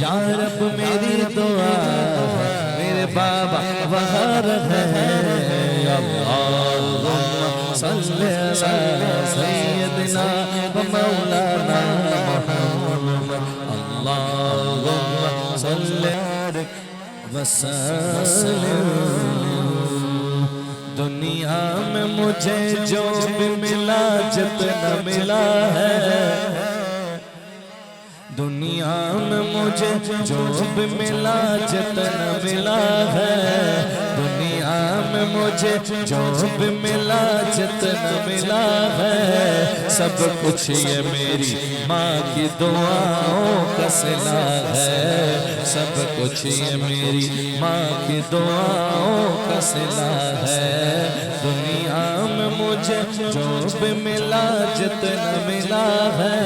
या रब मेरी दुआ है, मेरे बाबा वहार है। अल्लाहुम्मा सल्ली अला सय्यदिना व मौलाना मुहम्मद। अल्लाहुम्मा सल्ली व सल्लिम। दुनिया में मुझे जो भी मिला जितना मिला है, दुनिया में मुझे जो भी मिला जितना मिला है, दुनिया में मुझे जो भी मिला जितना मिला है, सब कुछ ये मेरी माँ की दुआओं का सिला है। सब कुछ ये मेरी माँ की दुआओं का सिला है। दुनिया में मुझे जो भी मिला जितना मिला है,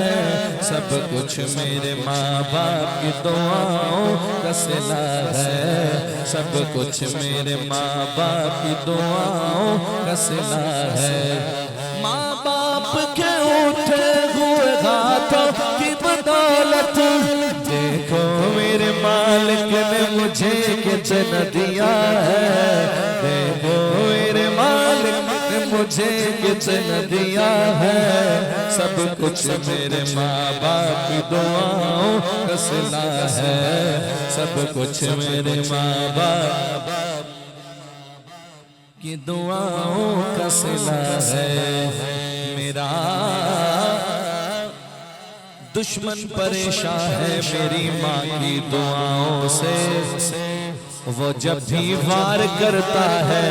सब कुछ मेरे माँ बाप की दुआओं का सिला है। सब कुछ मेरे माँ बाप की दुआओं का सिला है। माँ बाप के उठे हुए हाथों की बदौलत देखो मेरे मालिक ने मुझे कितना दिया है। देखो मेरे मालिक ने मुझे कितना दिया है। सब कुछ मेरे माँ बाप की दुआओं का सिला है। सब कुछ मेरे माँ बाप की दुआओं का सिला है। मेरा दुश्मन परेशान है मेरी माँ की दुआओं से। वो जब भी वार करता है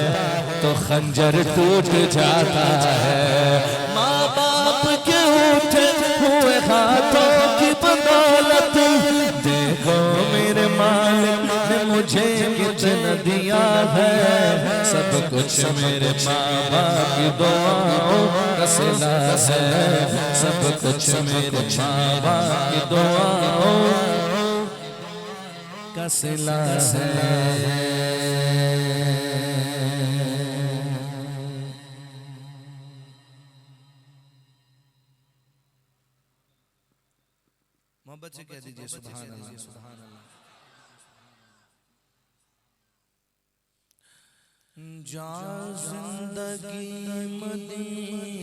तो खंजर टूट जाता है। माँ बाप के उठे हुए हाथों की बदौलत देखो मेरे मालिक ने मुझे कितना दिया है। सब कुछ मेरे माँ बाप की दुआओं का सिला है। सब कुछ मेरे माँ बाप की दुआओं का सिला है। मोहब्बत से कह दीजिए सुभान अल्लाह, सुभान अल्लाह। जा जिंदगी मदीने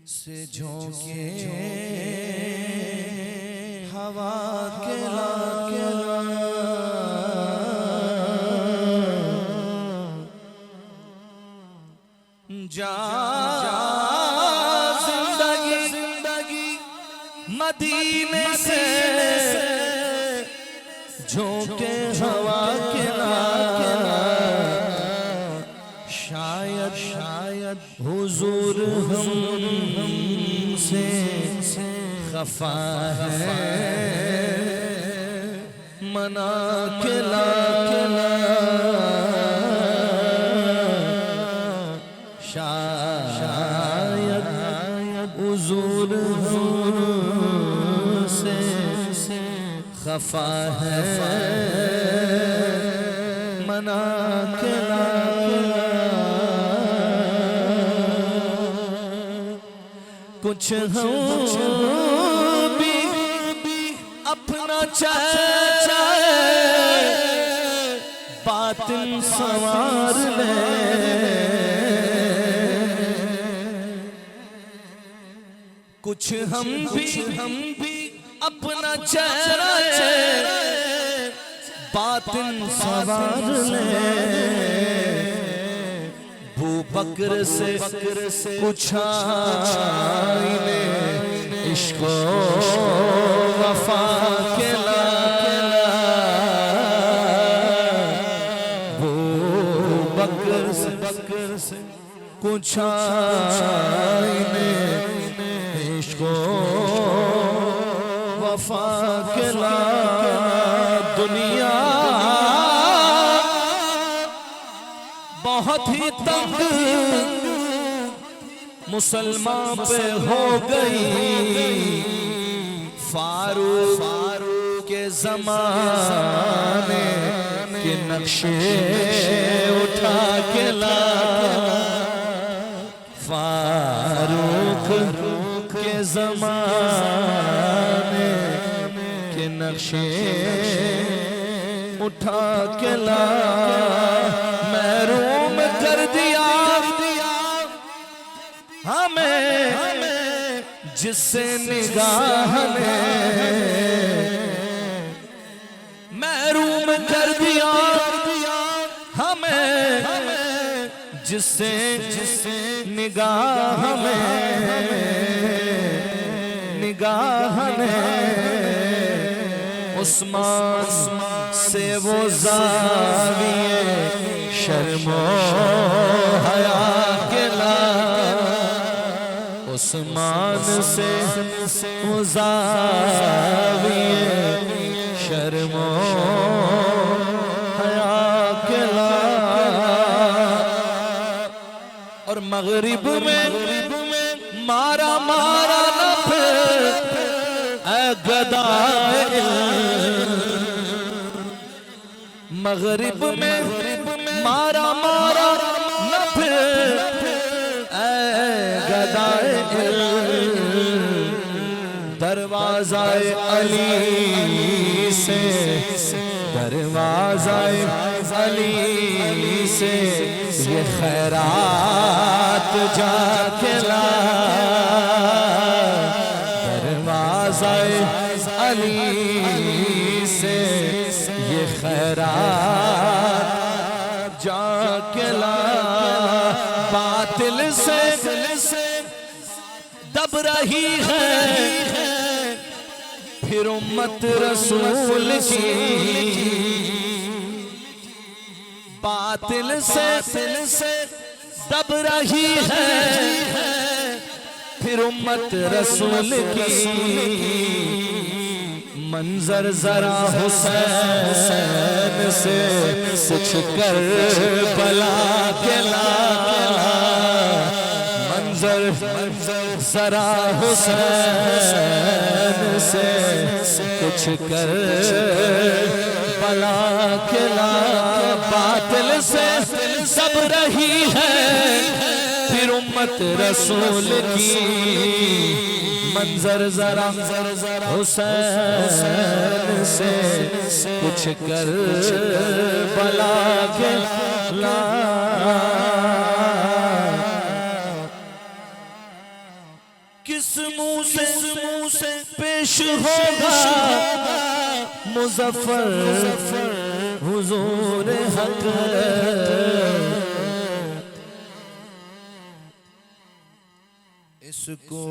से झोंके हवा के ला जा मदीने से झोंके हवा के ला शायद शायद हुजूर हमसे खफा है। मना के ला शायद हुजूर खफा है। मना के ला कुछ हम भी अपना चाहे बातिन संवार ले। कुछ हम भी अपना चेहरा बातिन सवार ले। बू बकर से पूछा इश्क वफा के ला। बू बकर से पूछा इश्क वफा के ला। दुनिया बहुत ही तंग मुसलमान पे हो गई। फारूक के जमाने के नक्शे उठा के ला। फारूक के ज़माने के नक्शे उठा के ला, महरूम कर दिया हमें जिससे निगाह ने, महरूम कर दिया हमें जिससे निगाह में, निगाह ने उस्मान से वो ज़ाविये शर्मो हया के ला, उस्मान से वो ज़ाविये शर्मो हया के ला। और मगरिब में मारा मारा न फिर ऐ गदाए, मगरिब में मारा मारा न फिर ऐ गदाए, दरवाज़ाए अली से, दरवाज़ाए अली से ये खैरात जाके ला, दरवाज़ाए अली से ये खैरात जाके ला। बातिल से दब रही है फिर उम्मत रसूल की, बातिल से दब रही है फिर उम्मत रसूल की। मंजर जरा हुसैन से कुछ कर बला के ला, मंजर जरा हुसैन से कुछ कर बला के ला। बातिल से सब रही है फिर उम्मत रसूल की, मंजर जरा हुसैन से कुछ कर बला के ला। किस मुंह से पेश होगा मुज़फ़्फ़र हुज़ूर हक़, इसको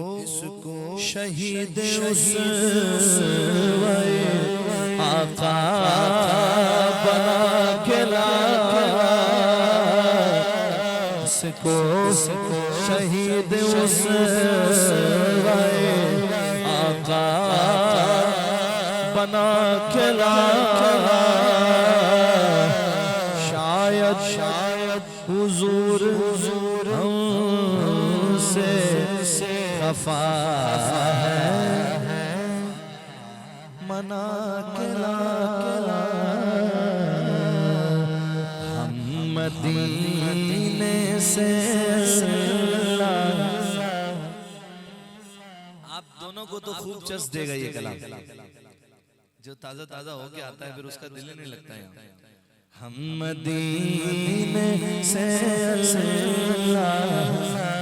शहीद उसवाए आका बना के ला, इसको शहीद उसवाए आका बना के ला। शायद हुजूर हमसे खफा है, मना के ला हम मदीने से। आप दोनों को तो खूब चस देगा ये कलाम, जो ताजा ताजा होके आता है फिर उसका दिल नहीं लगता है। हम मदीने से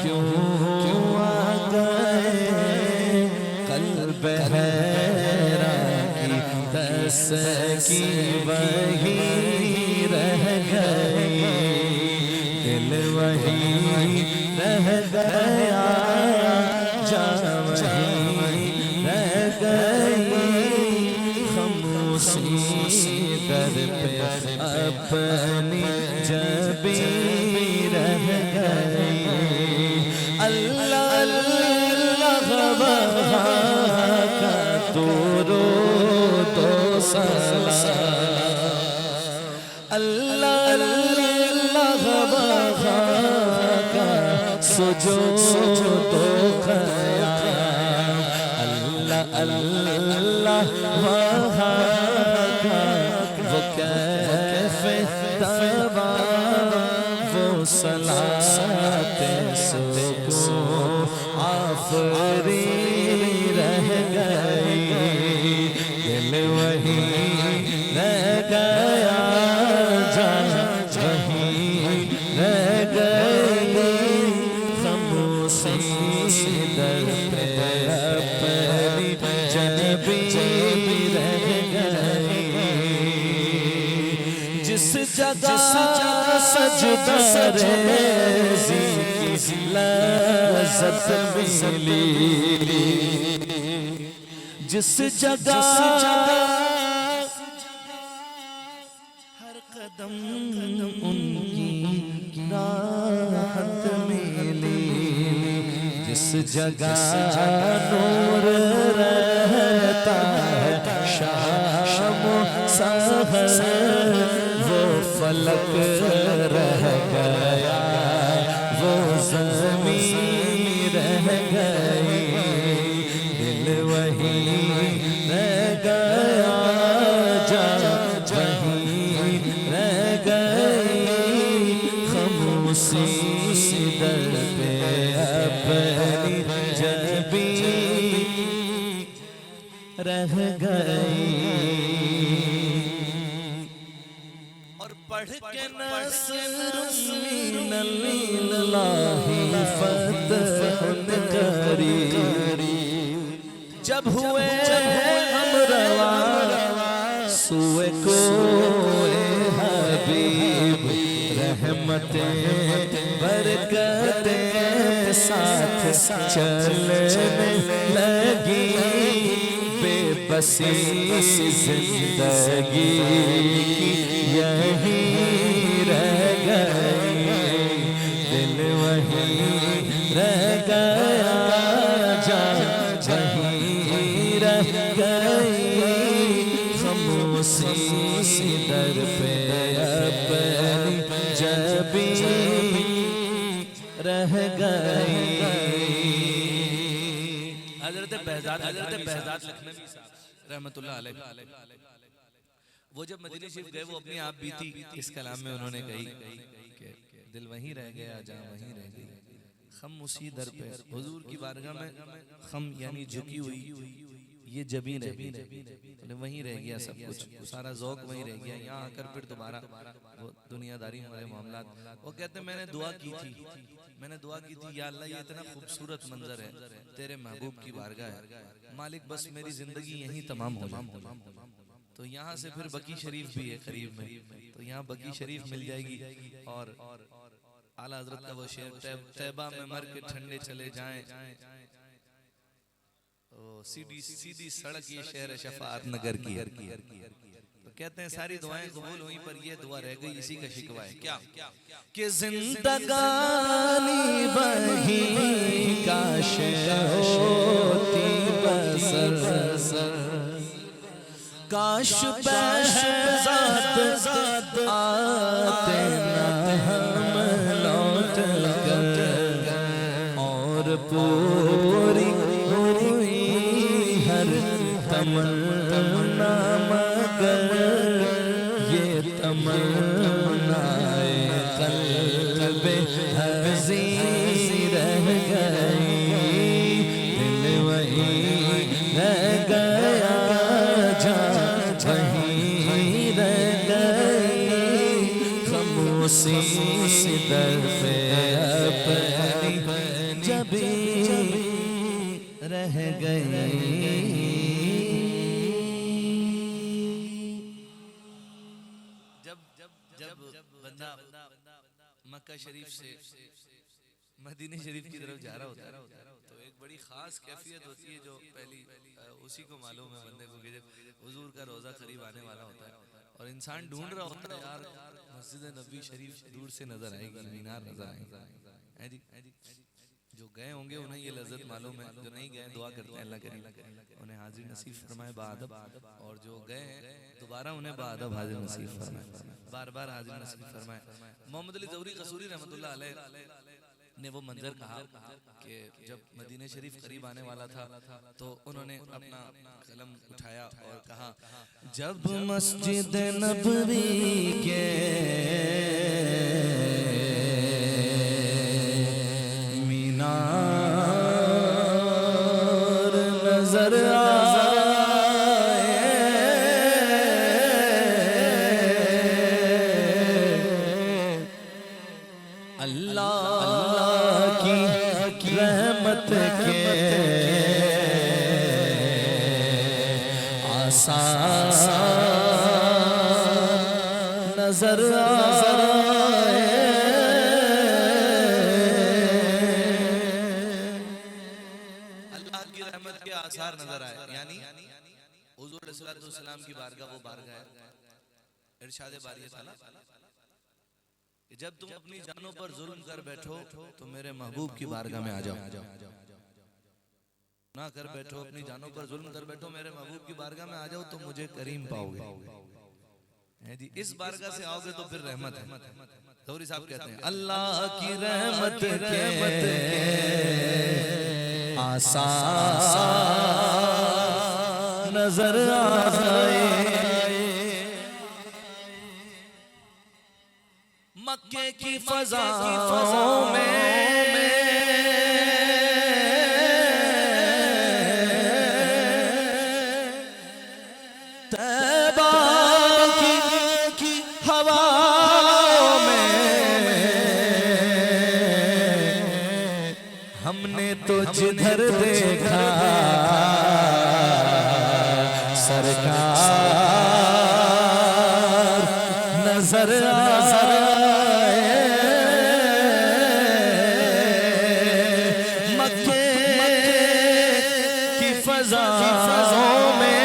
क्यों आ गए, कल्ब हैरा की तस्की वही रह गई, दिल वही रह गया, जा वही रह गई, खामोशी दर पे अपनी जबी रह गई। अल्लाह अल्लाह वहा का तोरो तो सलाम, अल्लाह अल्लाह वहा का सुजो तो क़याम, अल्लाह अल्लाह वहा का वो कैफ़े तवा, वो सलाते सुको आफरी सजदा रेज़ी की लज़्ज़त मिली, जिस जगह हर कदम उनकी राहत मिली, जिस जगह नूर रहता है शाम सहर, वो फलक रह गया, वो ज़मीन रह गई, दिल वही रह गया, जा वही रह गई, खामोशी दर पे अपनी जबी रह गई। और पढ़ के नस्रुल्लाहि फतहुन करीब, जब हुए हम रवा सुए को हबीब, रहमतें बरकतें साथ चलने लगी, बेबसी जिंदगी यही रह गई, दिल वही रह गया, जा वही रह गई, खामोशी दर पे अपनी जबी रह गई। हज़रत बहज़ाद लखनवी साहब रहमतुल्लाह अलैह, वो जब मदीने शरीफ गए, वो अपनी आप बीती इस कलाम में उन्होंने कही कि दिल वहीं रह गया, जहाँ वहीं रह गई, खम उसी दर पे, हुजूर की बारगाह में खम यानी झुकी हुई ये जबी रह गई, वहीं रह गया सब कुछ, सारा ज़ौक़ वहीं रह गया। यहाँ आकर फिर दोबारा वो दुनियादारी हमारे मामलात, वो कहते हैं मैंने दुआ की थी, या अल्लाह ये इतना खूबसूरत मंजर है, तेरे महबूब की बारगाह है, मालिक बस मेरी जिंदगी यहीं तमाम हो जाए। तो यहाँ से फिर बकी शरीफ भी है करीब में, तो यहाँ बकी शरीफ मिल जाएगी, और आला हज़रत का वो शेर, तैबा में मर के ठंडे चले जाएं, सीधी सड़क ये शहर शफाअत नगर की। तो कहते हैं सारी दुआएं कबूल हुई, पर ये दुआ रह गई, इसी का शिकवा है क्या कि जिंदगानी वही काश होती बसर, काश बहज़ाद आते ना हम लौट कर, और पूरी तमन्ना मगर ये तमन्नाए क़ल्बे हज़ी रह गई, दिल वही रह गया, जा वही रह गई, खामोशी दर पे अपनी जबी रह गई। मक्का शरीफ से मदीने शरीफ की तरफ जा रहा होता है, तो एक बड़ी खास कैफियत होती है जो पहली उसी को मालूम है बंदे को, कि जब हुजूर का रोज़ा करीब आने वाला होता है और इंसान ढूंढ रहा होता है, यार मस्जिद नबी शरीफ दूर से नजर आएगी, मीनार नजर आएगा, जो गए होंगे उन्हें ये लज्जत मालूम है, जो नहीं गए दुआ करते हैं अल्लाह करीम उन्हें हाजिर नसीब फरमाए बाअदब, और जो गए हैं दोबारा उन्हें बाअदब हाजिर नसीब फरमाए, बार बार हाजिर नसीब फरमाए। मोहम्मद अली ज़ौहरी क़सूरी रहमतुल्लाह अलैह ने वो मंजर कहा कि जब मदीने शरीफ करीब आने वाला था तो उन्होंने अपना कलम उठाया और कहा, जब मस्जिद नबवी के मीनार नजर नजर रहमत के आसार नजर आए, यानी हुजूर अलैहिस्सलाम की बारगाह वो बारगाह है। इरशाद बारी ताला, जब तुम अपनी जानों पर जुल्म कर बैठो तो मेरे महबूब की बारगाह में आ जाओ। ना कर बैठो, अपनी जानों पर जुल्म कर बैठो, मेरे महबूब की बारगाह में आ जाओ तो मुझे करीम पाओगे। है जी, इस बारगाह से आओगे तो फिर रहमत है। गौरी साहब कहते हैं अल्लाह की रहमत के आसार नजर आए, मक्के की फज़ाओं में तैबा की हवाओं में हमने तो जिधर देखा सरकार नजर आए, मक्के की फज़ाओं में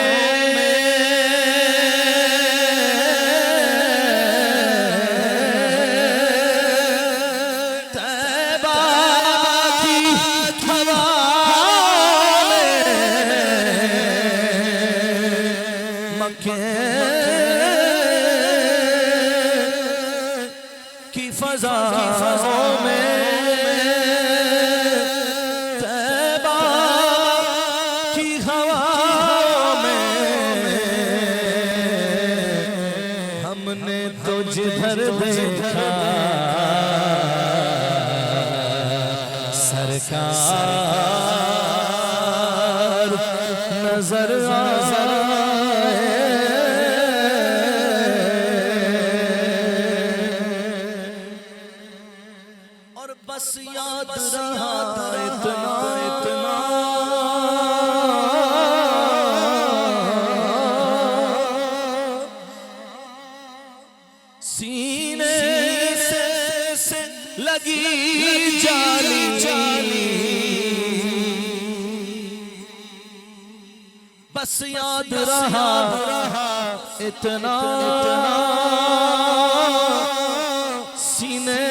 तैबा की हवाओं में मक्के की फज़ाओं में तैबा की हवाओं में हमने तो जिधर देखा सरकार नजर आए। और बस याद रहा इतना इतना सीने से लगी जाली बस याद रहा इतना सीने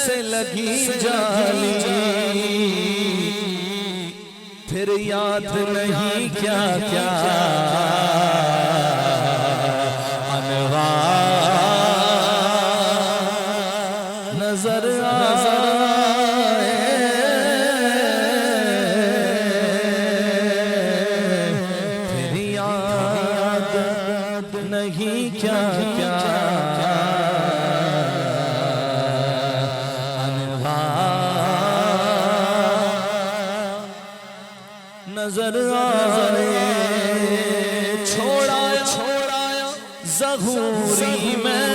से लगी जाली, फिर याद नहीं क्या क्या अनवार नजर आए, फिर याद नहीं क्या क्या नजर आए। छोड़ाया ज़हूरी में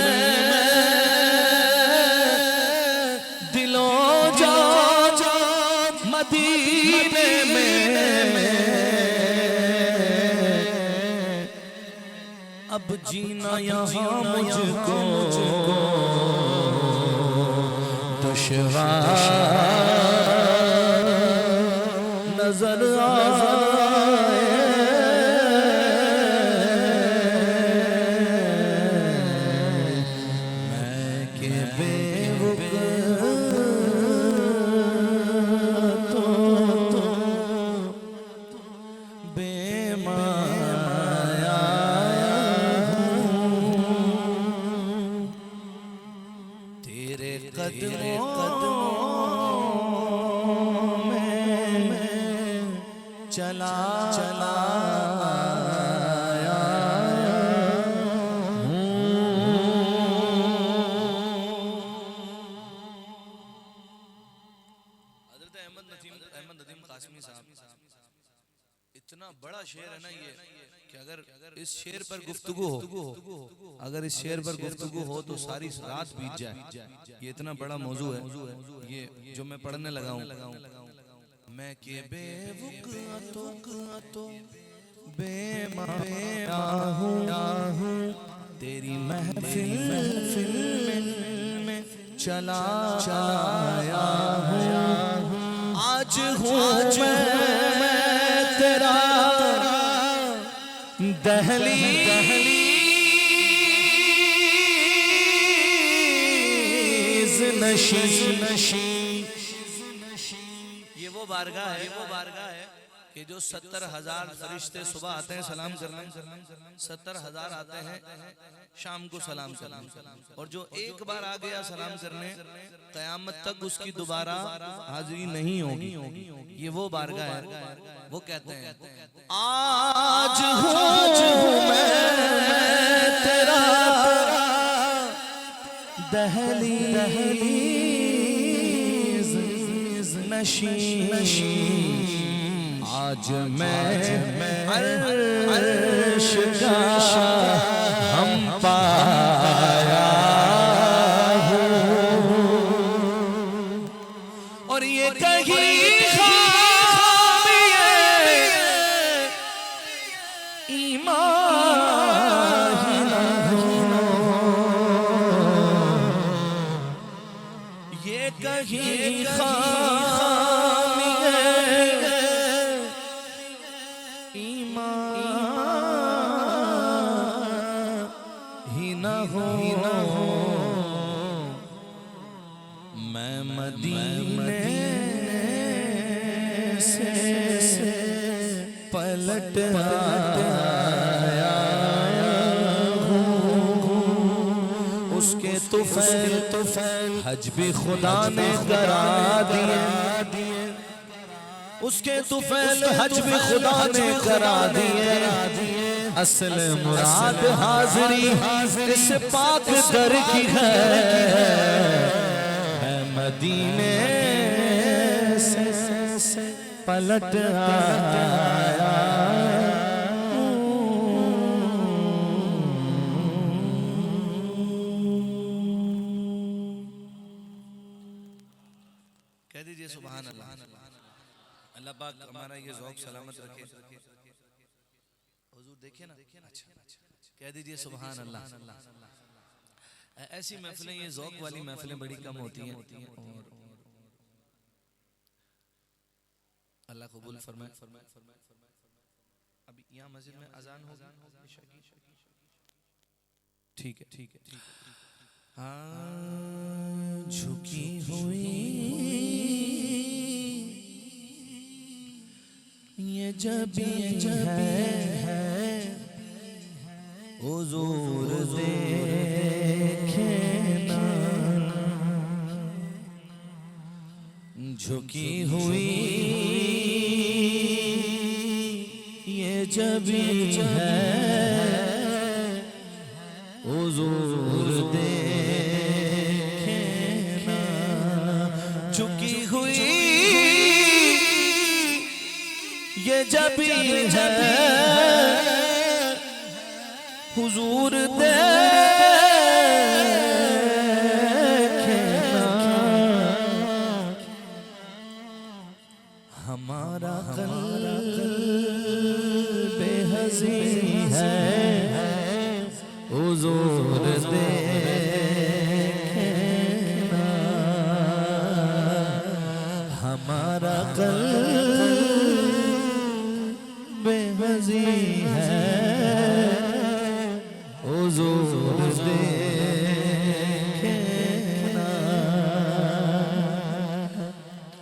दिलों जा मदीने में, अब जीना यहाँ मुझको दुश्वार नजर आए, मैं के बेवकूफ तो बेमाया हूँ, तेरे कदमों चला आया हूँ। हज़रत अहमद नदीम कासमी साहब, इतना बड़ा शेर है ना ये कि अगर इस शेर पर गुफ्तगू हो, अगर इस शेर पर गुफ्तगू हो तो सारी रात बीत जाए। ये इतना बड़ा मौजू है ये जो मैं पढ़ने लगा हूँ। मैं के बेवकूफ तो बेमाया हूँ, तेरी महफिल में चला आया हूँ। आज हूँ मैं दहलीज़ नशी। ये वो बारगाह है कि जो 70,000 फरिश्ते सुबह आते हैं सलाम करने, 70,000 आते हैं शाम को सलाम करने, और जो एक बार आ गया सलाम करने कयामत तक उसकी दोबारा हाजिरी नहीं होगी। ये वो बारगाह है। वो कहते हैं आज हूँ मैं तेरा दहलीज़ नशी। आज मैं अर्श का हम पाया हूँ, और ये कहीं खामी ईमान ही ना हो, ये कहीं खामी ही न हो। मैं मदीने से पलट आया हूँ, उसके तुफैल हज भी खुदा ने करा दिए, उसके तुफैल हज भी खुदा ने करा दिए। असल मुराद हाज़री इस पाक दर की है, मैं मदीने से पलट आया हूँ। कह दीजिए सुभान अल्लाह। अल्लाह पाक हमारा ये ज़ौक़ सलामत रखे। हुजूर देखे ना, अच्छा कह दीजिए सुभान अल्लाह। ऐसी महफिलें, ये ज़ौक़ वाली महफिलें बड़ी कम होती हैं, और अल्लाह कबूल फरमाए। अभी यहाँ मस्जिद में अजान होगी, ठीक है। हाँ, झुकी हुई ये जबी है, हुजूर देखे ना, झुकी हुई ये जबी है, हुजूर देखे ना, झुकी हुई ये जबी है, हुजूर देखना। हमारा क़ल्ब हज़ी है, हुजूर देखना। हमारा क़ल्ब हज़ी है, हुजूर देखना।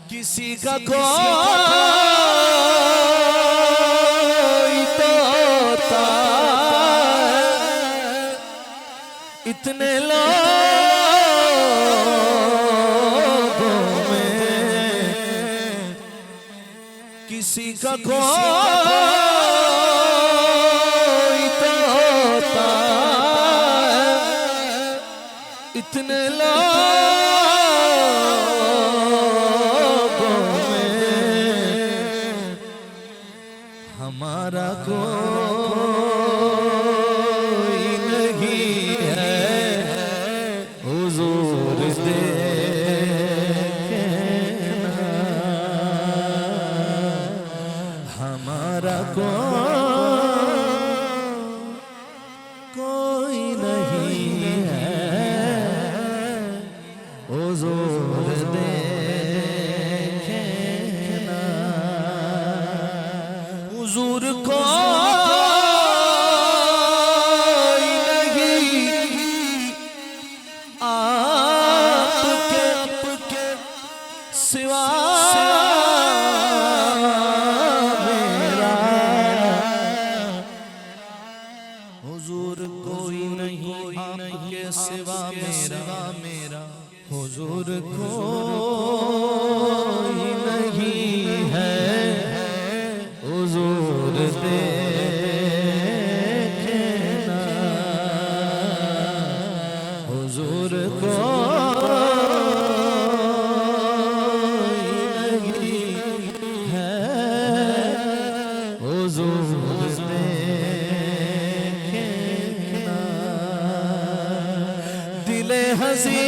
किसी का कोई तोता इतने लोगों में, किसी का कोई तोता इतने लोगों में, हमारा कोई नहीं है, हुजूर देखना। हमारा कोई नहीं है, हुजूर देखना। हुजूर को हसी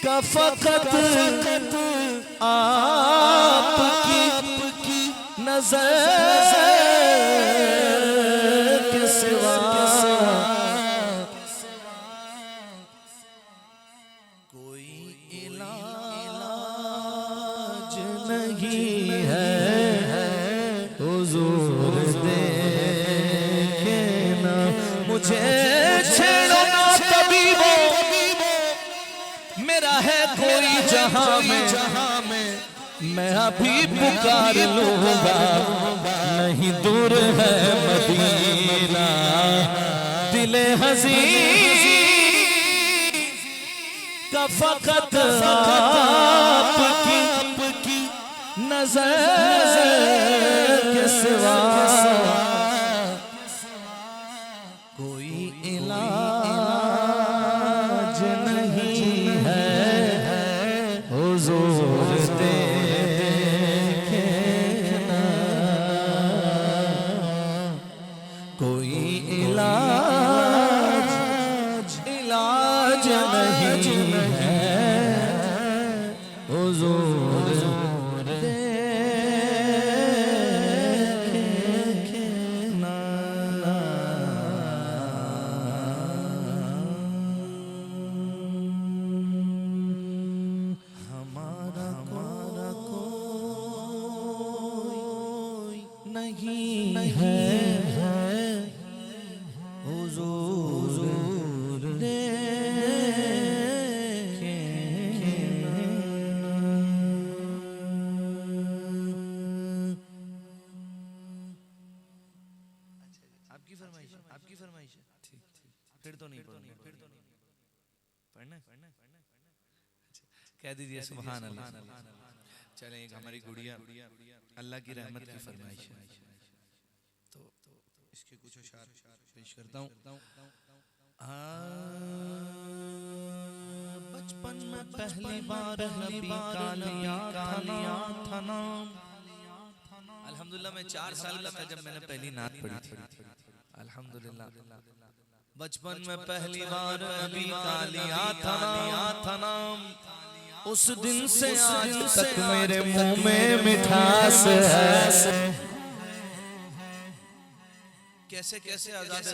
का फकत आपकी नजर के सिवा कोई इलाज नहीं है। हुजूर देखे ना मुझे, छेड़ो ना तबीबो, मेरा है कोई जहां में मैं अभी पुकार लूंगा। नहीं दूर है मदीना, दिले हसी का फकत आपकी नजर के सिवा कोई इलाज नहीं है। हुजूर देखे ना कोई इलाज नहीं है। हुजूर देखे ना। हमारा कोई नहीं है। हुजूर देखे ना। आपकी फरमाइश है। ठीक, फिर तो नहीं पढ़ना, कह दीजिए सुभान अल्लाह। चलें, एक हमारी गुड़िया अल्लाह की रहमत की फरमाइश है, तो इसके कुछ अशार पेश करता हूँ। बचपन में पहली बार नबी का लिया था नाम। अल्हम्दुलिल्लाह मैं 4 साल का था जब मैंने पहली नात पढ़ी थी। अल्हम्दुलिल्लाह बचपन में पहली बार नबी का लिया था नाम। उस दिन से आज तक मेरे मुंह में मिठास है। कैसे कैसे आज़ाद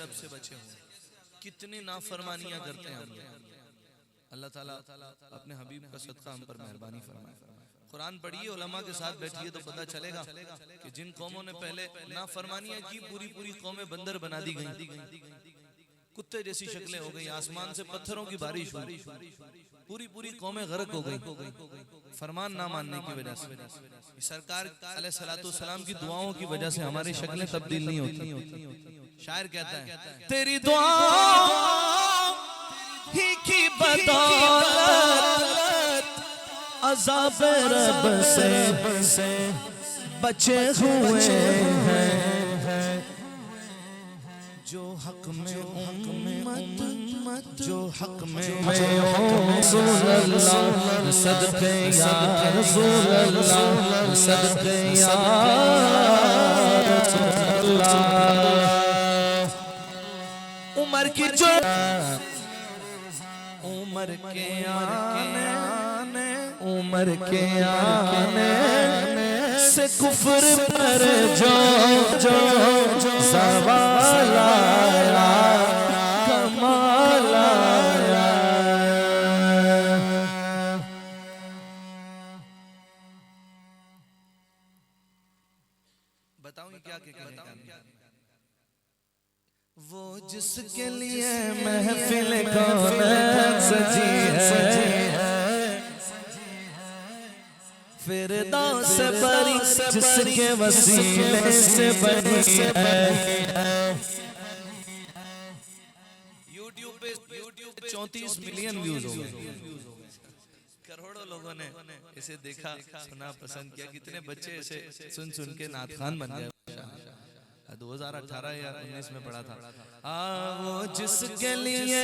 रब से बचे हों, कितनी नाफरमानियां करते हैं हम। अल्लाह ताला अपने हबीब का सदका हम पर मेहरबानी फरमाए। कुरान पढ़िए, उलमा के साथ बैठिए तो पता चलेगा कि जिन कौमों ने पहले नाफरमानियां की पूरी पूरी कौमें बंदर बना दी गई, कुत्ते जैसी शक्लें हो गई, आसमान से पत्थरों की बारिश हुई, पूरी पूरी कौमें गर्क हो गई फरमान ना मानने की वजह से। सरकार अलैहिस्सलाम की दुआओं की वजह से हमारी शक्लें तब्दील नहीं होती। शायर कहता है तेरी दुआ ही की बदौलत अज़ाब रब से बचे हुए हैं। जो हक में उम्मत जो हक में रसूल अल्लाह सदके या रसूल अल्लाह सदके या रसूल अल्लाह। उमर की जो उमर के आने से कुफ्र पर जो सवाल आया कमाल आया। बताऊं क्या वो जिसके लिए महफिल कौन सजी है, फिरदौस बरी जिसके वसीले से बनी है। YouTube पे 34 मिलियन व्यूज हो गए, करोड़ों लोगों ने इसे देखा, सुना, पसंद किया। कितने बच्चे इसे सुन सुन के नात खान बन गए। 2018 या 19 में पढ़ा था। वो जिसके लिए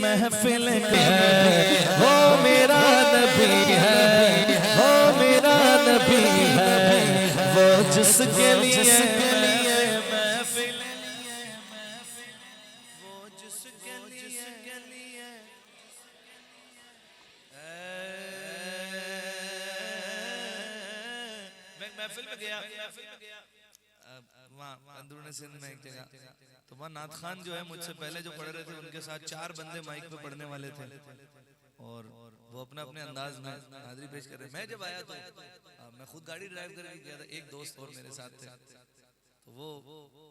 महफिल है वो मेरा नबी है, वो मेरा नबी है। वो जिसके लिए महफिल, वो जिसके मैं महफिल में गया वहाँ अंदरूनी सिंध में एक जगह, तो वहाँ नाथ खान जो है मुझसे पहले जो पढ़ रहे थे उनके साथ 4 बंदे माइक पे पढ़ने वाले थे और वो अपने अपने अंदाज में हाजिरी पेश कर रहे। मैं जब आया तो मैं खुद गाड़ी ड्राइव करके गया था, एक दोस्त और मेरे साथ थे, तो वो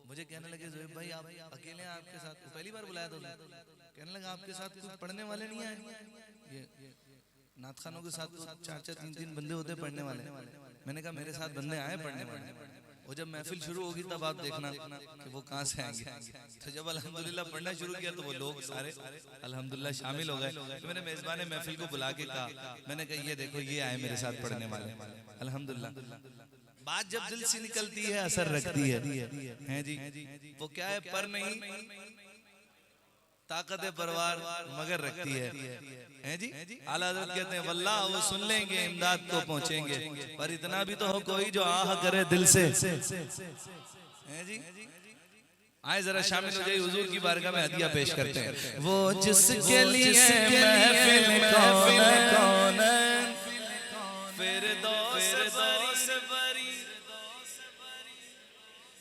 मुझे कहने लगे ज़ोएब भाई आप अकेले हैं, आपके साथ पहली बार बुलाया था, कहने लगा आपके साथ कुछ पढ़ने वाले नहीं आए? ये नाथ खानों के साथ 4-4 3-3 बंदे होते पढ़ने वाले। मैंने कहा मेरे साथ बंदे आए पढ़ने वाले, और जब महफिल शुरू होगी तब आप देखना कि वो कहाँ से आएंगे। तो जब अल्हम्दुलिल्लाह पढ़ना शुरू किया तो वो लोग सारे अल्हम्दुलिल्लाह शामिल हो गए। तो मैंने मेजबान महफिल को बुला के कहा, मैंने कहा ये देखो ये आए मेरे साथ पढ़ने वाले। अल्हम्दुलिल्लाह बात जब दिल से निकलती है असर रखती है जी। वो क्या है, पर नहीं ताकत परवार मगर रखती है जी। आला हज़रत कहते हैं वल्लाह वो सुन लेंगे इमदाद को पहुंचेंगे, पर इतना भी तो हो कोई जो आह करे दिल से हैं जी। आए जरा शामिल हो जाइए, हुजूर की बारगाह में हदिया पेश करते हैं। वो जिसके लिए महफिल कौन फिरदौस बरी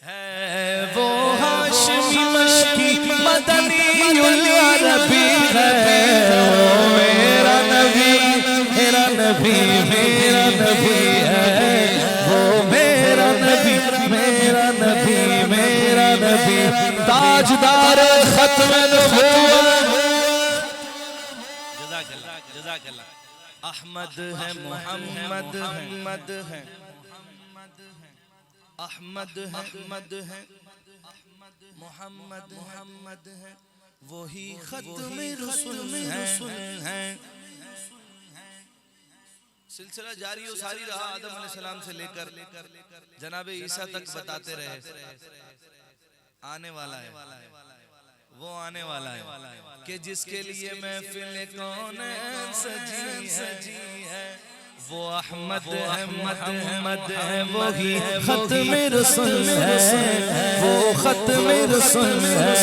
है, वो हाशिमी मशकी मदनीउल अरबी है। मेरा नबी मेरा नबी मेरा नबी है, वो मेरा नबी मेरा नबी मेरा नबी, ताजदार खत्म नबूवत। जज़ाकल्लाह जज़ाकल्लाह। अहमद है मोहम्मद अहमद है अहमद है अहमद है मोहम्मद मोहम्मद है, वही खत्म रसूल है। सिलसिला जारी और सारी रहा आदम अलैहिस्सलाम से लेकर जनाब ईसा तक बताते रहे। आने वाला है वो आने वाला है कि जिसके लिए महफिल कौन सजी है, वो अहमद मोहम्मद है, वही खत्म रसूल है, वो खत्म रसूल है।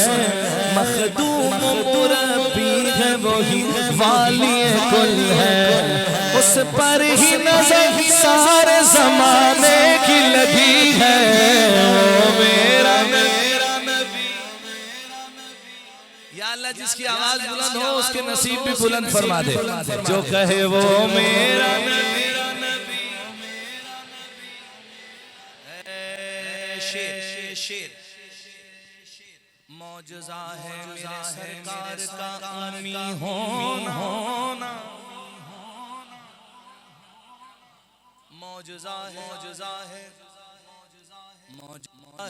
मखदूम मुरब्बी है, वही वाली कुल है, उस पर ही नजर सारे जमाने की लगी है। मेरा नबी या अल्लाह जिसकी आवाज बुलंद हो उसके नसीब भी बुलंद फरमा दे, जो कहे वो मेरा नबी। शेर मौजज़ा है मेरे सरकार का आमी होना, मौजज़ा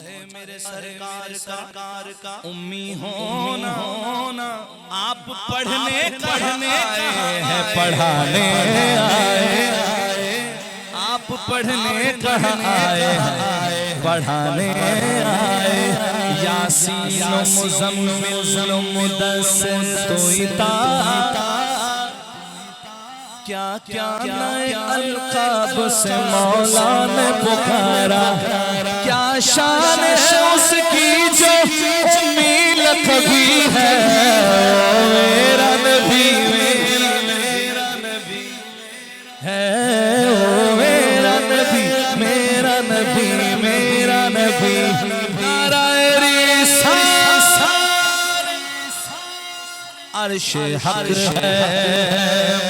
है मेरे सरकार का उम्मी होना। आप पढ़ने हैं पढ़ाने आए, आप पढ़ने कहाँ आए पढ़ाने आए। यासीन मुज़म्मिल मुदस्सिर तो इता क्या क्या नए अलकाब से मौला ने पुकारा, क्या शान है उसकी जो उम्मी लक़बी है। मेरा नबी मेरा नबी है, ओ मेरा नबी मेरा नबी मेरा नबी। नाराए अर्श हक है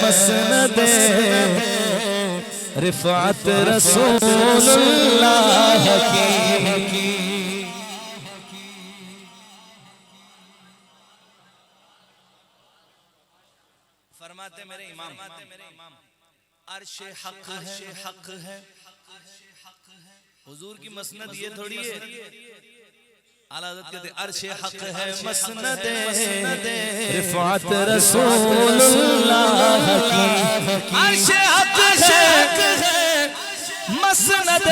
मसनद रिफ़अत रसूलुल्लाह की। फरमाते मेरे इमाम अर्श हक है। हुजूर की मसनद ये थोड़ी है, आला हज़रत कहते अर्श हक है मसनद रिफ़अत रसूलुल्लाह की। अर्श हक है मसनद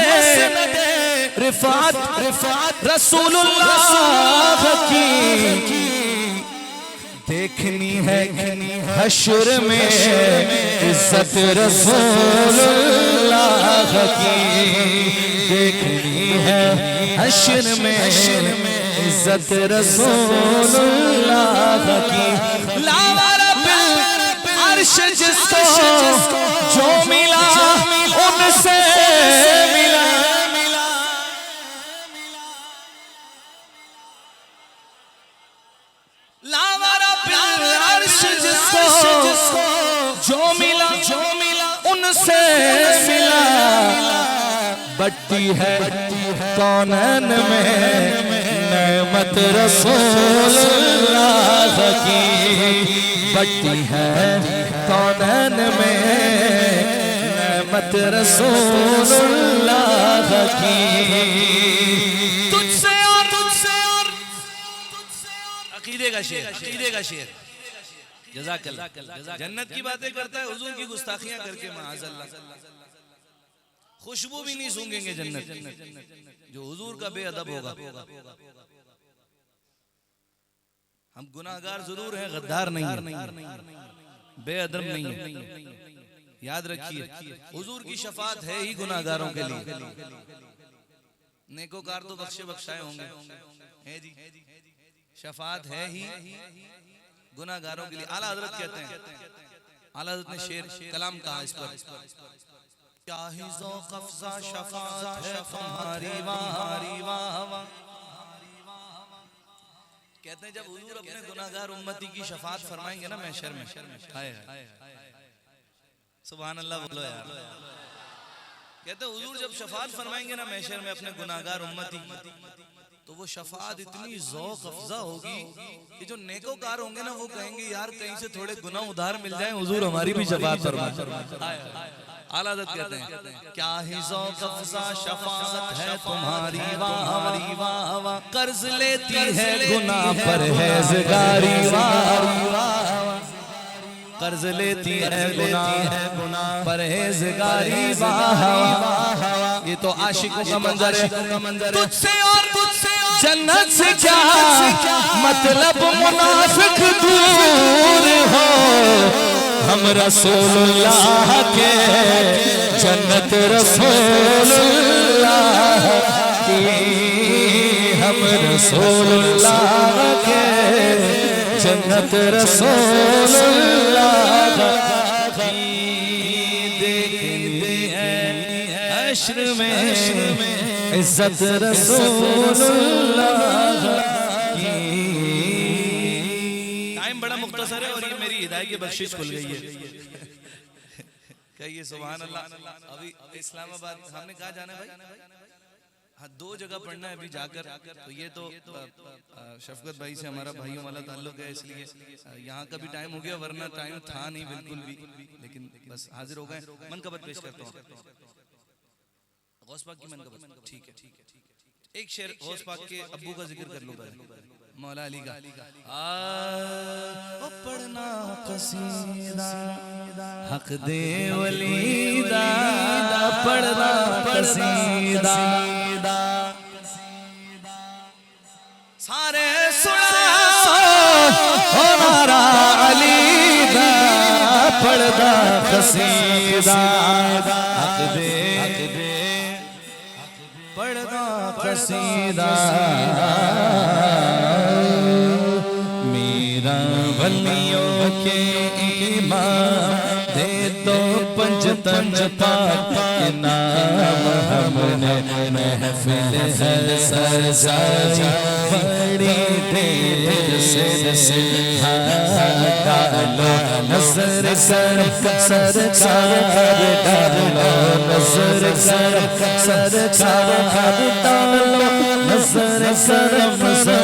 रिफ़अत रसूलुल्लाह की। देखनी है हश्र में इज्जत रसूलुल्लाह की, देखनी है हश्र में इज्जत रसूलुल्लाह की। लावारा बिल अर्श जिसको जो मिला उनसे मिला, बढ़ती है कौनैन में नेमत रसूलुल्लाह की, बढ़ती है कौनैन में नेमत रसूलुल्लाह की। तुझसे और अकीदे का शेर, अकीदे का शेर। जज़ाकल्लाह। जन्नत की बातें करता है, हुजूर की गुस्ताखियां करके माअज़ल्लाह। खुशबू भी नहीं सूंघेंगे जन्नत, जो हुजूर का बेअदब होगा। हम गुनाहगार जरूर हैं, गद्दार नहीं है, बेअदब नहीं है। याद रखिए, हुजूर की शफात है ही गुनाहगारों के लिए। नेकोकार तो बख्शे बख्शाए होंगे, है जी, शफात है ही गुनाहगारों के लिए। आला हजरत कहते हैं, आला हजरत ने शेर कलाम कहा इस पर, क्या ही ज़ौक़ अफ़ज़ा शफ़ाअत है तुम्हारी वाह। कहते हैं जब हुजूर अपने गुनाहगार उम्मती की शफाअत फरमाएंगे ना महशर में, हाय हाय सुभान अल्लाह बोलो यार। कहते हैं हुजूर जब शफाअत फरमाएंगे ना महशर में अपने गुनाहगार उम्मती, तो वो शफाअत इतनी ज़ौक़ अफ़ज़ा होगी कि जो नेकोकार होंगे ना वो कहेंगे यार कहीं से थोड़े गुनाह उधार मिल जाए, हुजूर हमारी भी शफाअत फरमाए। आला हज़रत कहते हैं क्या ही ज़ौक़ अफ़ज़ा शफाअत है तुम्हारी वाह, कर्ज लेती है गुनाह परहेज़गारी वाह, कर्ज लेती है गुनाह परहेज़गारी वाह। ये तो आशिकों का मंजर है। तुझसे और जन्नत से क्या मतलब मुनाफिक दूर हो, हम रसूलुल्लाह के जन्नत रसूलुल्लाह की, हम रसूलुल्लाह के जन्नत रसूलुल्लाह की। देखनी है हश्र में इज्जत रसूलुल्लाह की। टाइम बड़ा मुख्तसर है और ये मेरी हिदायत की बख्शिश खुल गई है। कहिए सुभान अल्लाह। अभी इस्लामाबाद हमने कहा जाना है भाई? हाँ, 2 जगह पढ़ना है अभी जाकर। तो ये तो शफकत भाई से हमारा भाइयों वाला ताल्लुक है, इसलिए यहाँ का भी टाइम हो गया, वरना टाइम था नहीं बिल्कुल भी, लेकिन बस हाजिर हो गए। मनकबत पेश करता हूँ, गौस पाक की मनकबत। ठीक है, एक शेर गौस पाक के अब्बू का जिक्र कर लो पहले, मौला अली का। पढ़ना कसीदा हक दे वलीदा, पढ़ना कसीदा सारे सुना ओ नारा अली दा, पढ़ना कसीदा हक दे पढ़ना कसीदा। मेरा वलियों के ईमान दे तो पंजतन पाक के नाम, हमने महफिल है सजाई बड़ी देर से डालो नजर सरकार डालो नजर सरकार डालो नजर सरकार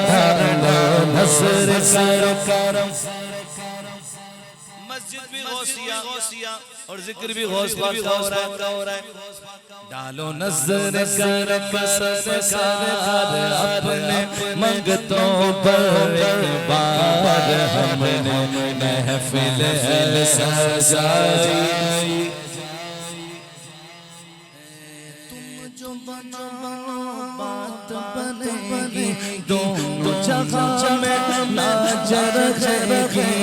डालो नजर सरकार। मस्जिद भी गौसिया और जिक्र भी गौस पाक का हो रहा है। डालो नजर सरकार अपने मंगतों पर एक बार, हमने महफिल सजाई। तुम जो बनो बात बनेगी, दोनों जगह में लाज रहेगी,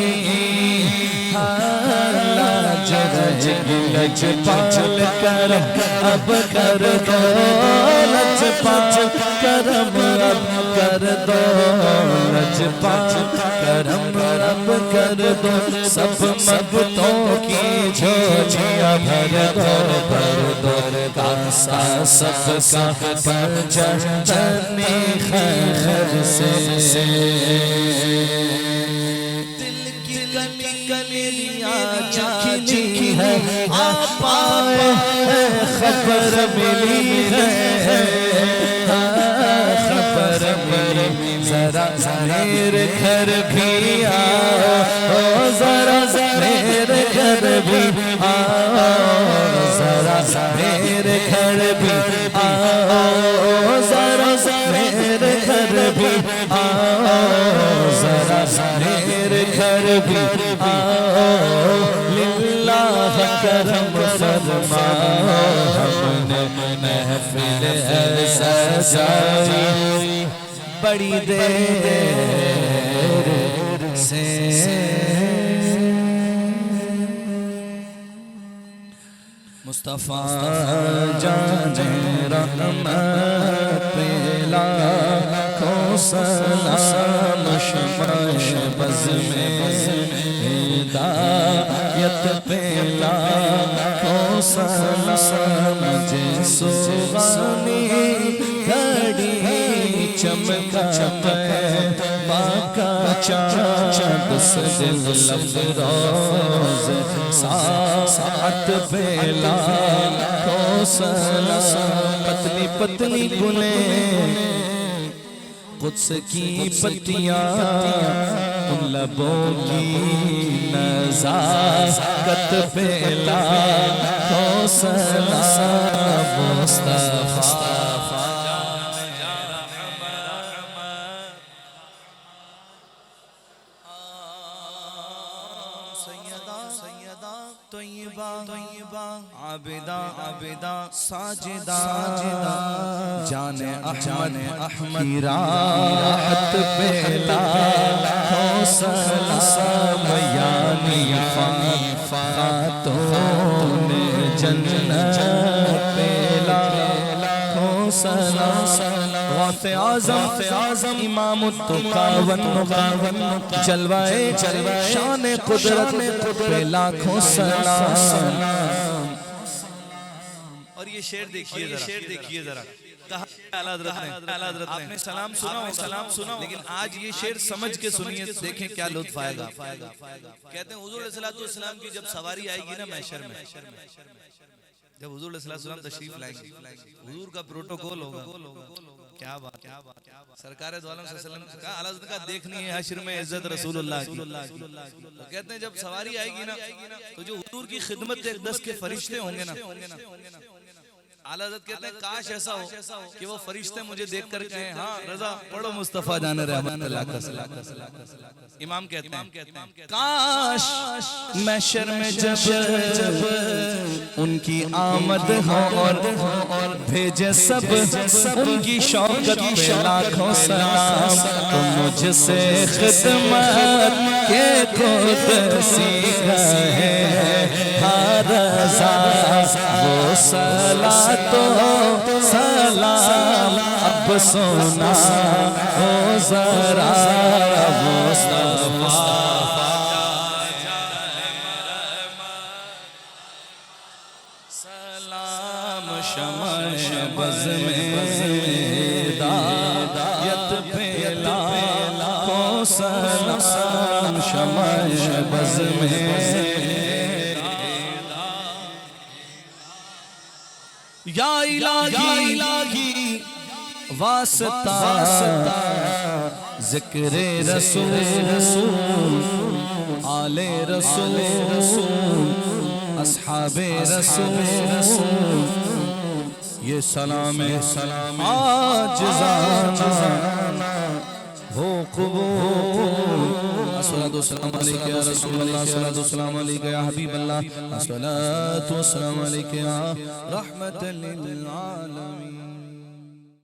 लाज रहेगी। लजपाल करम अब कर दो, लजपाल करम अब कर दो, लजपाल करम अब कर दो। सब मगतों की झोलियां भर दो, कासा सबका पंजनी खैर से। गलियां खिली है आप आए खबर मिली है, खबर मिली, जरा मेरे घर भी आओ, जरा मेरे घर भी आओ, जरा मेरे घर भी आओ, जरा मेरे घर भी आओ, जरा मेरे घर भी आओ, लिल्लाह करम फरमा, हमने महफिल ऐसा सजाई बड़ी देर से। मुस्तफा जाने रहमत पे लाखों सलाम, शमाश बज़ में हिदायत पे लाखों सलाम, जिसो गानी घड़ी चमका माँ का चाँद से दिल लफरोज, साथ पे लाखों सलाम, पतली पतली बुलें कुद्स की पत्तियां, उन लबों की नज़ाकत पे लाखों सलाम, मुस्तफा आबिदा आबिदा साजिदा जाने अहमद अहमद की राहत पे लाखों सलाम, यानी खातून जन्नत पे लाखों सलाम, गौसे आज़म इमाम तुकावन जलवाए शान कुदरत पे लाखों सलाम। और ये शेर देखिए जरा, कहा आला हज़रत ने, आपने सलाम सुना, लेकिन आज ये शेर समझ के सुनिए, देखें क्या लुत्फ आएगा। कहते हैं हुजूर अलैहिस्सलातु वस्सलाम की जब सवारी आएगी ना महशर में, जब हुजूर अलैहिस्सलातु वस्सलाम तशरीफ लाएंगे, हुजूर का प्रोटोकॉल होगा। क्या बात, सरकार दो आलम सल्लल्लाहु अलैहि वसल्लम का आला हज़रत का देखनी है हश्र में इज्जत रसूलुल्लाह की। तो कहते हैं जब सवारी आएगी ना, तो जो हुजूर की खिदमत 10 के फरिश्ते होंगे ना, आला हज़रत कहते हैं काश ऐसा हो कि वो फरिश्ते मुझे देख कर कहें, हाँ रजा पढ़ो मुस्तफा जाने रहमतुल्लाह का सलाम। इमाम कहते हैं काश महशर में जब उनकी आमद हो और भेजे सब उनकी शौकत पे लाखों सलाम, तो मुझसे खिदमत के खुद सीखा है रजा, वो सला तो सलाम अब सोना हो जरा, मुस्तफा सलाम शमाश बज़ में हिदायत पे लाखों सलाम, शमाश बज़ में या इलाही वास्ता ज़िक्रे रसूल आले रसूल अस्हाबे रसूल, ये सलाम आज जाना हो कबूल। अस्सलातु वस्सलामु अलैका या रसूलल्लाह, अस्सलातु वस्सलामु अलैका या हबीबल्लाह, अस्सलातु वस्सलामु अलैका या रहमतल लिल आलमीन।